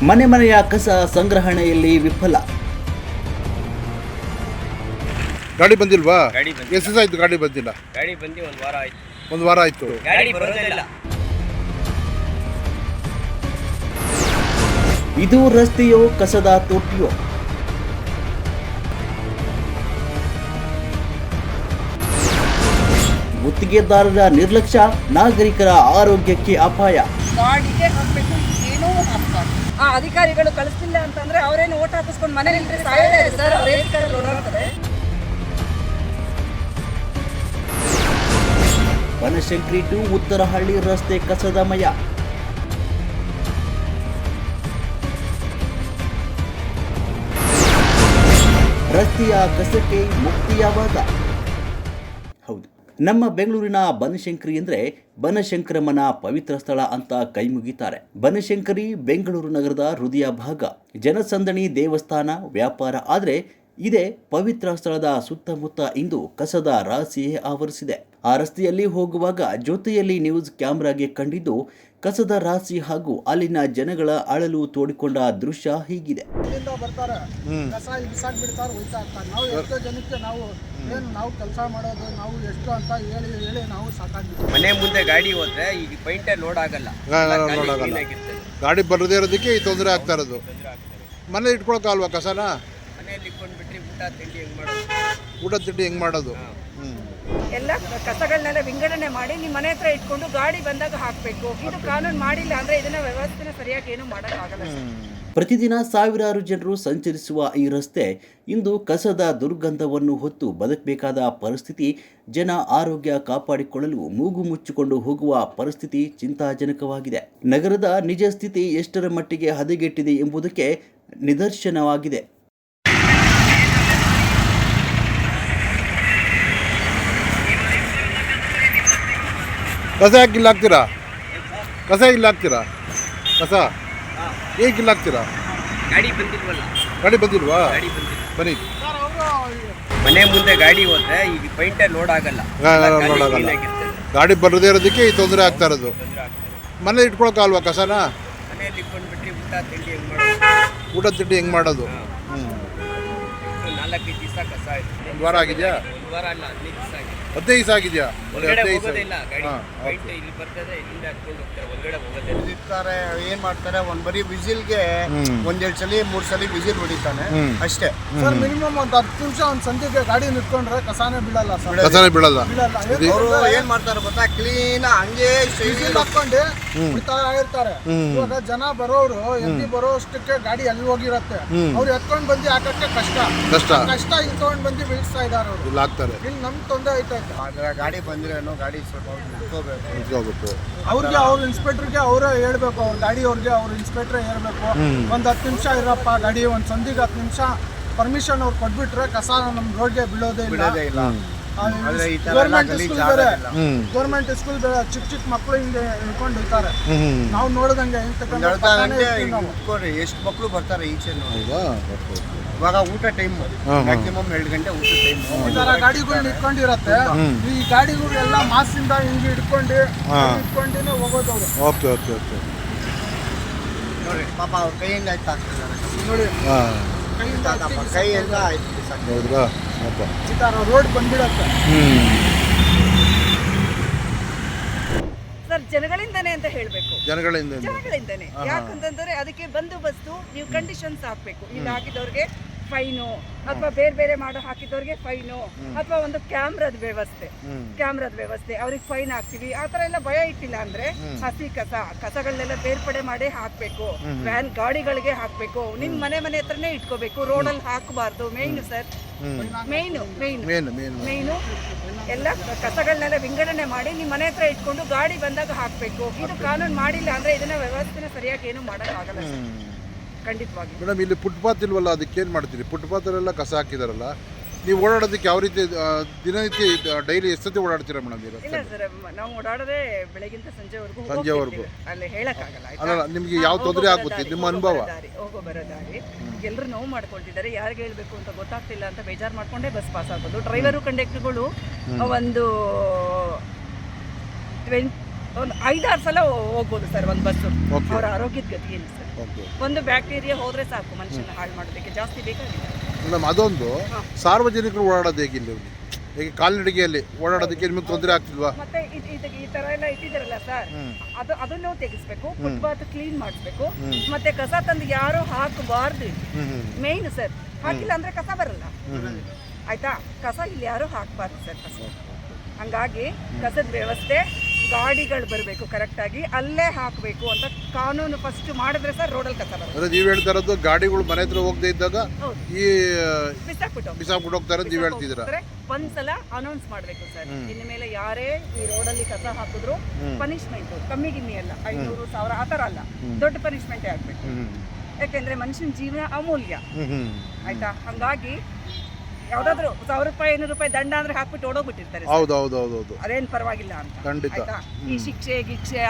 ಮನೆ ಮನೆಯ ಕಸ ಸಂಗ್ರಹಣೆಯಲ್ಲಿ ವಿಫಲ. ಗಾಡಿ ಬಂದಿಲ್ವಾ? ಗಾಡಿ ಬಂದಿಲ್ಲ. ಎಷ್ಟು ಆಯ್ತು ಗಾಡಿ ಬಂದಿಲ್ಲ? ಗಾಡಿ ಬಂದು ಒಂದು ವಾರ ಆಯ್ತು. ಗಾಡಿ ಬರೋದೇ ಇಲ್ಲ. ಇದು ರಸ್ತೆಯೋ ಕಸದ ತೊಟ್ಟಿಯೋ? ಗುತ್ತಿಗೆದಾರರ ನಿರ್ಲಕ್ಷ್ಯ ನಾಗರಿಕರ ಆರೋಗ್ಯಕ್ಕೆ ಅಪಾಯ. ಗಾಡಿಗೆ ಹಾಕಬೇಕು, ಏನೋ ಹಾಕ್ತಾರೆ. ಆ ಅಧಿಕಾರಿಗಳು ಕಳಿಸ್ತಿಲ್ಲ ಅಂತಂದ್ರೆ ಅವರೇನು ಓಟ್ ಹಾಕಿಸ್ಕೊಂಡು ಮನೇಲಿ ಇದ್ರೆ ಸಾಯೋದೇ ಸರ್. ಅವ್ರ ಏರಿಕೆಯಲ್ಲಿ ಓಡಾಡ್ತಾರೆ. ಬನಶಂಕರಿ ಟು ಉತ್ತರಹಳ್ಳಿ ರಸ್ತೆ ಕಸದಮಯ. ರಸ್ತೆಯ ಕಸಕ್ಕೆ ಮುಕ್ತಿ ಯಾವಾಗ? ಹೌದು, ನಮ್ಮ ಬೆಂಗಳೂರಿನ ಬನಶಂಕರಿ ಅಂದರೆ ಬನಶಂಕರಮ್ಮನ ಪವಿತ್ರ ಸ್ಥಳ ಅಂತ ಕೈ ಮುಗಿತಾರೆ. ಬನಶಂಕರಿ ಬೆಂಗಳೂರು ನಗರದ ಹೃದಯ ಭಾಗ, ಜನಸಂದಣಿ, ದೇವಸ್ಥಾನ, ವ್ಯಾಪಾರ. ಆದರೆ ಇದೇ ಪವಿತ್ರ ಸ್ಥಳದ ಸುತ್ತಮುತ್ತ ಇಂದು ಕಸದ ರಾಶಿಯೇ ಆವರಿಸಿದೆ. ಆ ರಸ್ತೆಯಲ್ಲಿ ಹೋಗುವಾಗ ಜೊತೆಯಲ್ಲಿ ನ್ಯೂಸ್ ಕ್ಯಾಮೆರಾಗೆ ಕಂಡಿದ್ದು ಕಸದ ರಾಶಿ ಹಾಗೂ ಅಲ್ಲಿನ ಜನಗಳ ಅಳಲು ತೋಡಿಕೊಂಡ ದೃಶ್ಯ ಹೀಗಿದೆ. ಬರ್ತಾರೆ, ಕಸ ಬಿಡ್ತಾರೆ, ಹೋಗ್ತಾ ಇರ್ತಾರೆ. ನಾವು ಎಷ್ಟೋ ಜನಕ್ಕೆ ನಾವು ಕೆಲಸ ಮಾಡೋದು ನಾವು ಎಷ್ಟು ಅಂತ ಹೇಳಿ ನಾವು ಸಾಕಾಗಿದ್ದೀವಿ. ಮನೆ ಮುಂದೆ ಗಾಡಿ ಹೋದ್ರೆ ಈಗ ಪೈಂಟೇ ಲೋಡ್ ಆಗಲ್ಲ. ಗಾಡಿ ಬರದೇ ಇರೋದಕ್ಕೆ ಈ ತೊಂದರೆ ಆಗ್ತಾ ಇರೋದು. ಮನೇಲಿ ಇಟ್ಕೊಳಕ್ಕಾಲ್ವಾ ಕಸನ? ಮನೆಯಲ್ಲಿ ಇಟ್ಕೊಂಡು ಬಿಟ್ರೆ ಊಟ ತಿಂಡಿ ಹೆಂಗ್ ಮಾಡೋದು? ಎಲ್ಲ ಕಸಗಳನ್ನೆಲ್ಲ ವಿಂಗಡಣೆ ಮಾಡಿ ನಿಮ್ಮ ಮನೆ ಹತ್ರ ಇಟ್ಕೊಂಡು ಗಾಡಿ ಬಂದಾಗ ಹಾಕಬೇಕು. ಇದು ಕಾನೂನು ಮಾಡಿಲ್ಲ ಅಂದ್ರೆ ಇದನ್ನ ವ್ಯವಸ್ಥೆನ ಸರಿಯಾಗಿ ಏನು ಮಾಡೋಕ್ಕಾಗಲ್ಲ. ಪ್ರತಿದಿನ ಸಾವಿರಾರು ಜನರು ಸಂಚರಿಸುವ ಈ ರಸ್ತೆ ಇಂದು ಕಸದ ದುರ್ಗಂಧವನ್ನು ಹೊತ್ತು ಬದುಕಬೇಕಾದ ಪರಿಸ್ಥಿತಿ. ಜನ ಆರೋಗ್ಯ ಕಾಪಾಡಿಕೊಳ್ಳಲು ಮೂಗು ಮುಚ್ಚಿಕೊಂಡು ಹೋಗುವ ಪರಿಸ್ಥಿತಿ ಚಿಂತಾಜನಕವಾಗಿದೆ. ನಗರದ ನಿಜ ಸ್ಥಿತಿ ಎಷ್ಟರ ಮಟ್ಟಿಗೆ ಹದಗೆಟ್ಟಿದೆ ಎಂಬುದಕ್ಕೆ ನಿದರ್ಶನವಾಗಿದೆ. ಕಸ ಯಾಕೆ ಇಲ್ಲ ಹಾಕ್ತೀರಾ? ಕಸ ಇಲ್ಲ ಹಾಕ್ತೀರಾ? ಕಸ ಹೇಗೆ ಇಲ್ಲ ಹಾಕ್ತೀರಾ? ಗಾಡಿ ಬಂದಿಲ್ವಲ್ಲ. ಗಾಡಿ ಬಂದಿಲ್ವಾ? ಬನ್ನಿ. ಮನೆ ಮುಂದೆ ಗಾಡಿ ಹೋದ್ರೆ ಈಗ ಪೈಂಟೇ ಲೋಡ್ ಆಗಲ್ಲ. ಗಾಡಿ ಬರದೇ ಇರೋದಕ್ಕೆ ಈ ತೊಂದರೆ ಆಗ್ತಾ ಇರೋದು. ಮನೇಲಿ ಇಟ್ಕೊಳಕ್ಕಾಲ್ವಾ ಕಸನ? ಮನೆಯಲ್ಲಿ ಇಟ್ಕೊಂಡು ಬಿಟ್ರೆ ಊಟ ತಿಂಡಿ ಹೆಂಗ್ ಮಾಡೋದು? 4-5 ದಿವಸ ಕಸ ಆಯ್ತು. ಒಂದು ವಾರ ಆಗಿದೆಯಾ? ಒಂದು ವಾರ ಅಲ್ಲ, 15 ದಿವಸ ಆಗಿದೆಯಾ? ಹೋಗೋದಿಲ್ಲ ಗಾಡಿ. ಪೈಂಟ್ ಇಲ್ಲಿ ಬರ್ತದೆ, ಇಲ್ಲಿಂದ ಹತ್ಕೊಂಡು ಹೋಗ್ತಾರೆ, ಒಳಗಡೆ ಹೋಗೋದಿಲ್ಲ. ಇರ್ತಾರೆ, ಏನ್ ಮಾಡ್ತಾರೆ, ಒಂದ್ ಬರೀ ವಿಸಿಲ್ಗೆ 1-2 ಸಲ 3 ಸಲ ವಿಸಿಲ್ ಹೊಡಿತಾನೆ ಅಷ್ಟೇ ಸರ್. ಮಿನಿಮಮ್ ಒಂದು 10 ನಿಮಿಷ ಒಂದ್ ಸಂಧಿಗೆ ಗಾಡಿ ನಿಂತ್ಕೊಂಡ್ರೆ ಕಸಾನೇ ಬೀಳಲ್ಲ ಸರ್. ಕಸನೇ ಬೀಳಲ್ಲ. ಅವರು ಏನ್ ಮಾಡ್ತಾರೆ ಗೊತ್ತಾ, ಕ್ಲೀನ್ ಹಂಗೆ ವಿಸಿಲ್ ಹಾಕೊಂಡು ಬಿಡ್ತಾ ಇರ್ತಾರೆ. ಇವಾಗ ಜನ ಬರೋರು ಎಲ್ಲಿ ಬರೋಷ್ಟಕ್ಕೆ ಗಾಡಿ ಅಲ್ಲಿ ಹೋಗಿರತ್ತೆ. ಅವ್ರು ಎತ್ಕೊಂಡ್ ಬಂದು ಹಾಕಕ್ಕೆ ಕಷ್ಟ ಇಲ್ಲಿ ತಗೊಂಡ್ ಬಂದು ಬೀಳಿಸ್ತಾ ಇದಾರೆ ಅವರು. ಇಲ್ಲಿ ನಮ್ ತೊಂದರೆ ಐತೆ. ಗಾಡಿ ಬಂದ್ರೆ ಗಾಡಿ ಸ್ವಲ್ಪ ನಿಂತ್ಕೋಬೇಕು. ಅವ್ರಿಗೆ ಅವ್ರ ಇನ್ಸ್ಪೆಕ್ಟರ್ಗೆ ಅವರೇ ಹೇಳ್ಬೇಕು, ಅವ್ರ ಗಾಡಿ ಅವ್ರಿಗೆ ಅವ್ರ ಇನ್ಸ್ಪೆಕ್ಟ್ರೇ ಹೇಳ್ಬೇಕು, ಒಂದ್ 10 ನಿಮಿಷ ಇರಪ್ಪ ಗಾಡಿ, ಒಂದ್ ಸಂಧಿಗೆ 10 ನಿಮಿಷ ಪರ್ಮಿಷನ್ ಅವ್ರು ಕೊಟ್ಬಿಟ್ರೆ ಕಸ ನಮ್ ರೋಡ್ಗೆ ಬೀಳೋದೇ ಇಲ್ಲ. ಗೌರ್ಮೆಂಟ್ ಸ್ಕೂಲ್ ಚಿಕ್ಕ ಮಕ್ಕಳು ಹಿಂಗೆ ಇಳ್ಕೊಂಡು ಇರ್ತಾರೆ. ನಾವು ನೋಡಿದಂಗೆ ಎಷ್ಟು ಮಕ್ಕಳು ಬರ್ತಾರೆ ಈಚೆ. ಇವಾಗ ಊಟ ಟೈಮ್ ಮ್ಯಾಕ್ಸಿಮಮ್ 2 ಗಂಟೆ ಊಟ ಟೈಮ್. ಈ ತರ ಗಾಡಿಗಳು ಇಟ್ಕೊಂಡಿರತ್ತೆ. ಈ ಗಾಡಿಗಳು ಎಲ್ಲ ಮಾಸಿಂದ ಹಿಂಗೆ ಇಟ್ಕೊಂಡಿನೇ ಹೋಗೋದವ್ರು. ನೋಡಿ ಪಾಪ ಅವ್ರ ಕೈಯಿಂದ ಆಗ್ತಿದ್ದಾರೆ ನೋಡಿ. ಕೈ ಎಲ್ಲ ಈ ತರ ರೋಡ್ ಬಂದ್ಬಿಡತ್ತೆ ಸರ್. ಜನಗಳಿಂದಾನೆ ಅಂತ ಹೇಳ್ಬೇಕು. ಜನಗಳಿಂದಾನೆ. ಯಾಕಂತಂದ್ರೆ ಅದಕ್ಕೆ ಬಂದೋಬಸ್ತು ನೀವು ಕಂಡೀಷನ್ಸ್ ಹಾಕ್ಬೇಕು. ಇಲ್ಲಿ ಹಾಕಿದವ್ರಿಗೆ ಫೈನು, ಅಥವಾ ಬೇರೆ ಮಾಡೋ ಹಾಕಿದವ್ರಿಗೆ ಫೈನು, ಅಥವಾ ಒಂದು ಕ್ಯಾಮ್ರಾದ ವ್ಯವಸ್ಥೆ ಅವ್ರಿಗೆ ಫೈನ್ ಹಾಕ್ತಿವಿ. ಆ ತರ ಎಲ್ಲ ಭಯ ಇಟ್ಟಿಲ್ಲ ಅಂದ್ರೆ ಹಸಿ ಕಸಗಳನ್ನೆಲ್ಲ ಬೇರ್ಪಡೆ ಮಾಡಿ ಹಾಕ್ಬೇಕು. ವ್ಯಾನ್ ಗಾಡಿಗಳಿಗೆ ಹಾಕ್ಬೇಕು. ನಿಮ್ ಮನೆ ಹತ್ರನೇ ಇಟ್ಕೋಬೇಕು, ರೋಡಲ್ಲಿ ಹಾಕಬಾರ್ದು. ಮೇಯ್ನು ಸರ್, ಮೇಯ್ನು ಎಲ್ಲ ಕಸಗಳನ್ನೆಲ್ಲ ವಿಂಗಡಣೆ ಮಾಡಿ ನಿಮ್ಮ ಮನೆ ಹತ್ರ ಇಟ್ಕೊಂಡು ಗಾಡಿ ಬಂದಾಗ ಹಾಕ್ಬೇಕು. ಇದು ಕಾನೂನು ಮಾಡಿಲ್ಲ ಅಂದ್ರೆ ಇದನ್ನ ವ್ಯವಸ್ಥೆನ ಸರಿಯಾಗಿ ಏನು ಮಾಡೋಕ್ಕಾಗಲ್ಲ ಸರ್. ಖಂಡಿತವಾಗಿ ಮೇಡಮ್, ಇಲ್ಲಿ ಫುಟ್ಪಾತ್ ಇಲ್ವಲ್ಲ, ಅದಕ್ಕೇನು ಮಾಡ್ತೀರಿ? ಫುಟ್ಪಾತಲ್ಲೆಲ್ಲ ಕಸ ಹಾಕಿದಾರಲ್ಲ, ನೀವು ಓಡಾಡೋದಕ್ಕೆ ಯಾವ ರೀತಿ ದಿನನಿತ್ಯ ಡೈಲಿ ಎಷ್ಟೊತ್ತಿ ಓಡಾಡ್ತೀರಾ ಮೇಡಮ್? ಇಲ್ಲ ಸರ್, ನಾವು ಓಡಾಡೋದೇ ಬೆಳಗಿಂತ ಸಂಜೆವರೆಗೂ. ಅಲ್ಲಿ ಹೇಳಕ್ಕಾಗಲ್ಲ. ಅಲ್ಲ, ನಿಮ್ಗೆ ಯಾವ ತೊಂದರೆ ಆಗುತ್ತೆ? ನಿಮ್ಮ ಅನುಭವ? ಹೋಗೋ ಬರೋ ದಾರಿ ಎಲ್ಲರೂ ನೋವು ಮಾಡ್ಕೊಳ್ತಿದ್ದಾರೆ. ಯಾರಿಗೆ ಹೇಳ್ಬೇಕು ಅಂತ ಗೊತ್ತಾಗ್ತಿಲ್ಲ ಅಂತ ಬೇಜಾರು ಮಾಡ್ಕೊಂಡೇ ಬಸ್ ಪಾಸ್ ಆಗೋದು. ಡ್ರೈವರು ಕಂಡಕ್ಟರ್ಗಳು ಒಂದು ಒಂದು 5-6 ಸಲ ಹೋಗ್ಬೋದು ಸರ್ ಒಂದು ಬಸ್ಸು. Okay. ಅವ್ರ ಆರೋಗ್ಯದ ಗತಿ ಏನು ಸರ್? ಓಕೆ ಒಂದು ಬ್ಯಾಕ್ಟೀರಿಯಾ ಹೋದ್ರೆ ಸಾಕು ಮನುಷ್ಯನ ಹಾಳು ಮಾಡೋದಕ್ಕೆ, ಜಾಸ್ತಿ ಬೇಕಾಗಿಲ್ಲ. ಮೇಡಮ್ ಅದೊಂದು ಸಾರ್ವಜನಿಕರು ಓಡಾಡೋದು ಹೇಗಿಲ್ಲ ಇಲ್ಲಿ? ಈಗ ಕಾಲ್ನಡಿಗೆಯಲ್ಲಿ ಓಡಾಡೋದಕ್ಕೆ ನಿಮಗೆ ತೊಂದರೆ ಆಗ್ತಿಲ್ವಾ? ಮತ್ತೆ ಈ ತರ ಎಲ್ಲ ಇಟ್ಟಿದಾರಲ್ಲ ಸರ್, ಅದನ್ನು ತೆಗಿಸ್ಬೇಕು, ಫುಟ್ಪಾತ್ ಕ್ಲೀನ್ ಮಾಡಿಸ್ಬೇಕು, ಮತ್ತೆ ಕಸ ತಂದು ಯಾರು ಹಾಕಬಾರ್ದು. ಮೇನ್ ಸರ್, ಹಾಕಿಲ್ಲ ಅಂದ್ರೆ ಕಸ ಬರಲ್ಲ. ಆಯ್ತಾ? ಕಸ ಇಲ್ಲಿ ಯಾರು ಹಾಕಬಾರ್ದು ಸರ್ ಫಸ್ಟ್. ಹಂಗಾಗಿ ಕಸದ ವ್ಯವಸ್ಥೆ, ಗಾಡಿಗಳು ಬರಬೇಕು ಕರೆಕ್ಟಾಗಿ, ಅಲ್ಲೇ ಹಾಕಬೇಕು ಅಂತ ಕಾನೂನು ಫಸ್ಟ್ ಮಾಡಿದ್ರೆ ಸರ್ ರೋಡಲ್ಲಿ ಕಸ ಬರುತ್ತೆ. ಅಂದ್ರೆ ನೀವು ಹೇಳ್ತಾ ಇರೋದು ಗಾಡಿಗಳು ಮನೆ ಹತ್ರ ಹೋಗದೆ ಇದ್ದಾಗ ಈ ಬಿಸಾಕ್ಬಿಟ್ಟು ಹೋಗ್ತಾ ಇರೋದು ನೀವು ಹೇಳ್ತಿದ್ದೀರಾ? ಒಂದ್ಸಲ ಅನೌನ್ಸ್ ಮಾಡಬೇಕು ಸರ್, ಇನ್ನು ಮೇಲೆ ಯಾರೇ ಈ ರೋಡಲ್ಲಿ ಕಸ ಹಾಕಿದ್ರು ಪನಿಷ್ಮೆಂಟ್ ಕಮ್ಮಿ ಗಿಮ್ಮಿ ಅಲ್ಲ, 500,000 ಆ ಥರ ಅಲ್ಲ, ದೊಡ್ಡ ಪನಿಷ್ಮೆಂಟೇ ಆಗಬೇಕು. ಯಾಕೆಂದ್ರೆ ಮನುಷ್ಯನ ಜೀವನ ಅಮೂಲ್ಯ. ಆಯ್ತಾ? ಹಂಗಾಗಿ ಯಾವ್ದಾದ್ರು 1,000 ರೂಪಾಯಿ 500 ರೂಪಾಯಿ ದಂಡ ಅಂದ್ರೆ ಹಾಕ್ಬಿಟ್ಟು ಓಡೋಗ್ಬಿಟ್ಟಿರ್ತಾರೆ. ಹೌದು ಅದೇನ್ ಪರವಾಗಿಲ್ಲ ಅಂತ. ಖಂಡಿತ. ಆಯ್ತಾ? ಈ ಶಿಕ್ಷೆ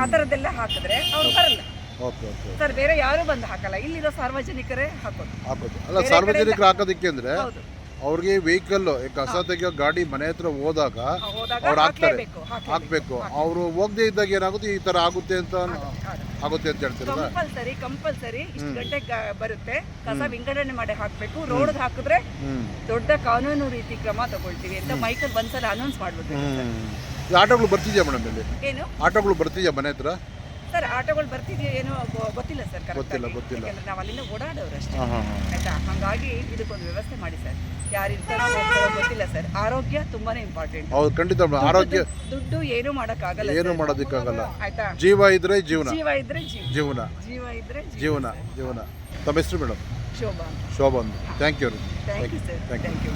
ಆ ಥರದ್ದೆಲ್ಲ ಹಾಕಿದ್ರೆ ಅವ್ರು ಬರಲ್ಲ ಓಕೆ ಸರ್. ಬೇರೆ ಯಾರು ಬಂದು ಹಾಕಲ್ಲ, ಇಲ್ಲಿರೋ ಸಾರ್ವಜನಿಕರೇ ಹಾಕೋದು. ಅಲ್ಲ, ಸಾರ್ವಜನಿಕರು ಹಾಕೋದಕ್ಕೆ ಅಂದ್ರೆ ಹೌದು, ಅವ್ರಿಗೆ ವೆಹಿಕಲ್ ಕಸ ತೆಗಿಯೋ ಗಾಡಿ ಮನೆ ಹತ್ರ ಹೋದಾಗ ಅವ್ರು ಹಾಕ್ತಾರೆ, ಹಾಕ್ಬೇಕು. ಅವರು ಹೋಗದೆ ಇದ್ದಾಗ ಏನಾಗುತ್ತೆ, ಈ ತರ ಆಗುತ್ತೆ ಅಂತ ಹೇಳ್ತಾರೆ. ಕಂಪಲ್ಸರಿ ಇಷ್ಟು ಗಂಟೆಗೆ ಬರುತ್ತೆ, ಕಸ ವಿಂಗಡಣೆ ಮಾಡಿ ಹಾಕ್ಬೇಕು. ರೋಡ್ ಹಾಕಿದ್ರೆ ದೊಡ್ಡ ಕಾನೂನು ರೀತಿ ಕ್ರಮ ತಗೊಳ್ತೀವಿ ಅಂತ ಮೈಕಲ್ ಒಂದ್ಸಲ ಅನೌನ್ಸ್ ಮಾಡ್ಬೇಕು. ಆಟೋಗಳು ಬರ್ತಿದ್ಯಾ ಮೇಡಮ್ ಇಲ್ಲಿ? ಏನು ಆಟೋಗಳು ಬರ್ತಿದ್ಯಾ ಮನೆ ಹತ್ರ? ಸರ್ ಆಟೋಗಳು ಬರ್ತಿದೆಯೋ ಏನೋ ಗೊತ್ತಿಲ್ಲ ಸರ್, ಗೊತ್ತಿಲ್ಲ. ಯಾಕಂದ್ರೆ ನಾವು ಅಲ್ಲಿಂದ ಓಡಾಡೋರು ಅಷ್ಟೇ. ಆಯ್ತಾ? ಹಾಗಾಗಿ ಇದಕ್ಕೊಂದು ವ್ಯವಸ್ಥೆ ಮಾಡಿ ಸರ್. ಯಾರಿರ್ತಾರೋ ಹೋಗ್ತಾರೋ ಗೊತ್ತಿಲ್ಲ ಸರ್. ಆರೋಗ್ಯ ತುಂಬಾನೇ ಇಂಪಾರ್ಟೆಂಟ್. ಹೌದು, ಖಂಡಿತ. ಆರೋಗ್ಯ, ದುಡ್ಡು ಏನು ಮಾಡೋಕ್ಕಾಗಲ್ಲ, ಏನು ಮಾಡೋದಕ್ಕಾಗಲ್ಲ. ಆಯ್ತಾ? ಜೀವ ಇದ್ರೆ ಜೀವನ, ಜೀವ ಇದ್ರೆ ಜೀವನ, ಜೀವ ಇದ್ರೆ ಜೀವನ. ತಮ್ಮ ಹೆಸರು madam? Shobha. Shobha. Thank you. Thank you sir. Thank you.